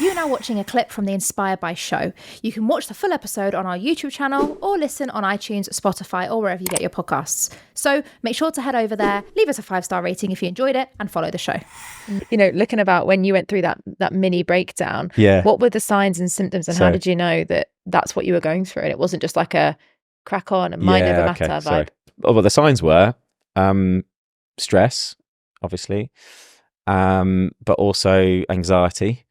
You're now watching a clip from the Inspired by show. You can watch the full episode on our YouTube channel or listen on iTunes, Spotify, or wherever you get your podcasts. So make sure to head over there, leave us a 5-star rating if you enjoyed it, and follow the show. You know, looking about when you went through that mini breakdown, what were the signs and symptoms, and how did you know that that's what you were going through? And it wasn't just like a crack on and mind over matter vibe. Well, the signs were stress, obviously, but also anxiety.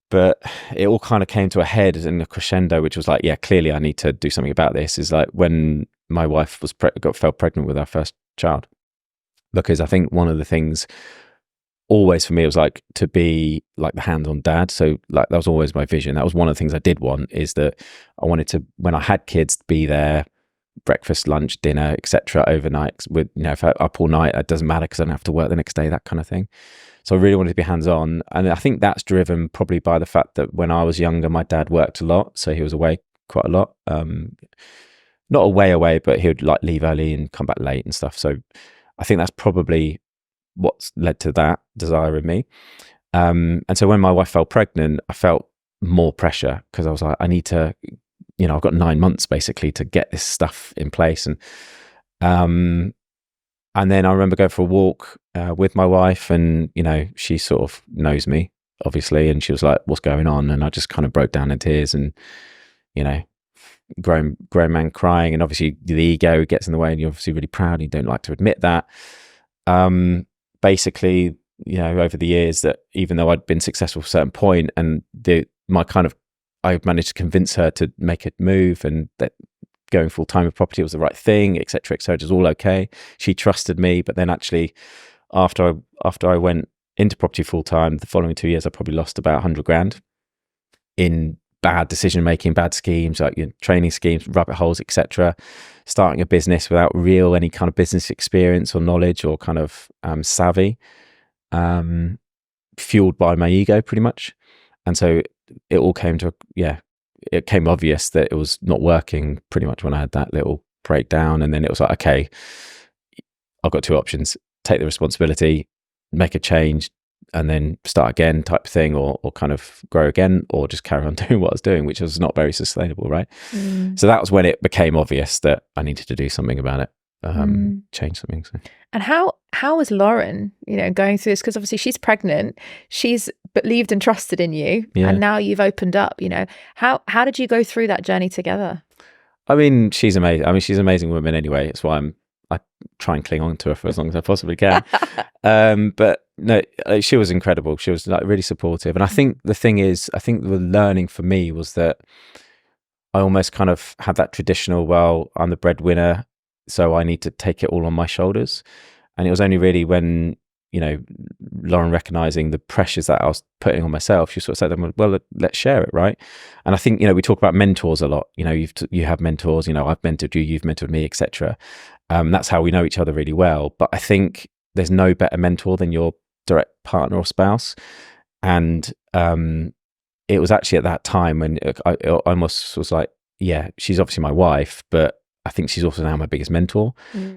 But it all kind of came to a head in a crescendo, which was like, yeah, clearly I need to do something about this. Is like when my wife was fell pregnant with our first child, because I think one of the things always for me was like to be like the hands-on dad. So like that was always my vision. That was one of the things I did want, is that I wanted to, when I had kids, be there, breakfast, lunch, dinner, etc. overnight. With, you know, if I'm up all night, it doesn't matter because I don't have to work the next day, that kind of thing. So I really wanted to be hands-on. And I think that's driven probably by the fact that when I was younger, my dad worked a lot. So he was away quite a lot. Not away, but he would like leave early and come back late and stuff. So I think that's probably what's led to that desire in me. And so when my wife fell pregnant, I felt more pressure because I was like, I need to, you know, I've got 9 months basically to get this stuff in place. And then I remember going for a walk with my wife, and, you know, she sort of knows me, obviously, and she was like, what's going on? And I just kind of broke down in tears, and, you know, grown man crying. And obviously the ego gets in the way, and you're obviously really proud and you don't like to admit that. Basically, you know, over the years, that even though I'd been successful at a certain point, and I managed to convince her to make a move, and that going full time with property was the right thing, etc., etc. It was all okay. She trusted me, but then actually, after I went into property full time, the following 2 years, I probably lost about 100 grand in bad decision making, bad schemes, like, you know, training schemes, rabbit holes, etc. Starting a business without any kind of business experience or knowledge or kind of savvy, fueled by my ego, pretty much. And so it all came to it came obvious that it was not working pretty much when I had that little breakdown. And then it was like, okay, I've got two options: take the responsibility, make a change, and then start again type of thing, or kind of grow again, or just carry on doing what I was doing, which was not very sustainable, right? So that was when it became obvious that I needed to do something about it, change something. So. And how was Lauren, you know, going through this? Because obviously she's pregnant, she's believed and trusted in you, and now you've opened up, you know. How did you go through that journey together? I mean, she's amazing. I mean, she's an amazing woman anyway. It's why I try and cling on to her for as long as I possibly can. But no, she was incredible. She was like really supportive. And I think the thing is, I think the learning for me was that I almost kind of had that traditional, well, I'm the breadwinner, so I need to take it all on my shoulders. And it was only really when, you know, Lauren recognizing the pressures that I was putting on myself, she sort of said, well, let's share it, right? And I think, you know, we talk about mentors a lot. You know, you have mentors, you know, I've mentored you, you've mentored me, etc. That's how we know each other really well. But I think there's no better mentor than your direct partner or spouse. And it was actually at that time when I almost was like, yeah, she's obviously my wife, but I think she's also now my biggest mentor,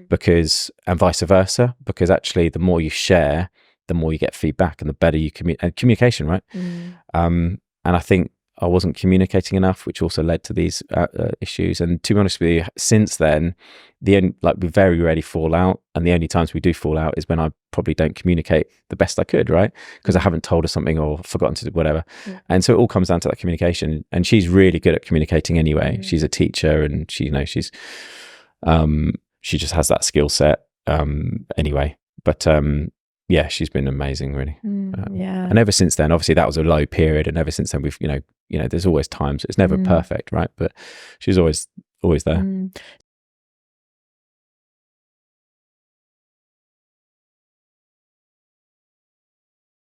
because, and vice versa, because actually the more you share, the more you get feedback and the better you communication, right? And I think I wasn't communicating enough, which also led to these issues. And to be honest with you, since then, we very rarely fall out. And the only times we do fall out is when I probably don't communicate the best I could, right? Because I haven't told her something or forgotten to do whatever. And so it all comes down to that communication. And she's really good at communicating anyway. She's a teacher, and she, you know, she just has that skill set anyway. But yeah, she's been amazing, really. And ever since then, obviously that was a low period, and ever since then we've, you know, there's always times. It's never perfect, right? But she's always there.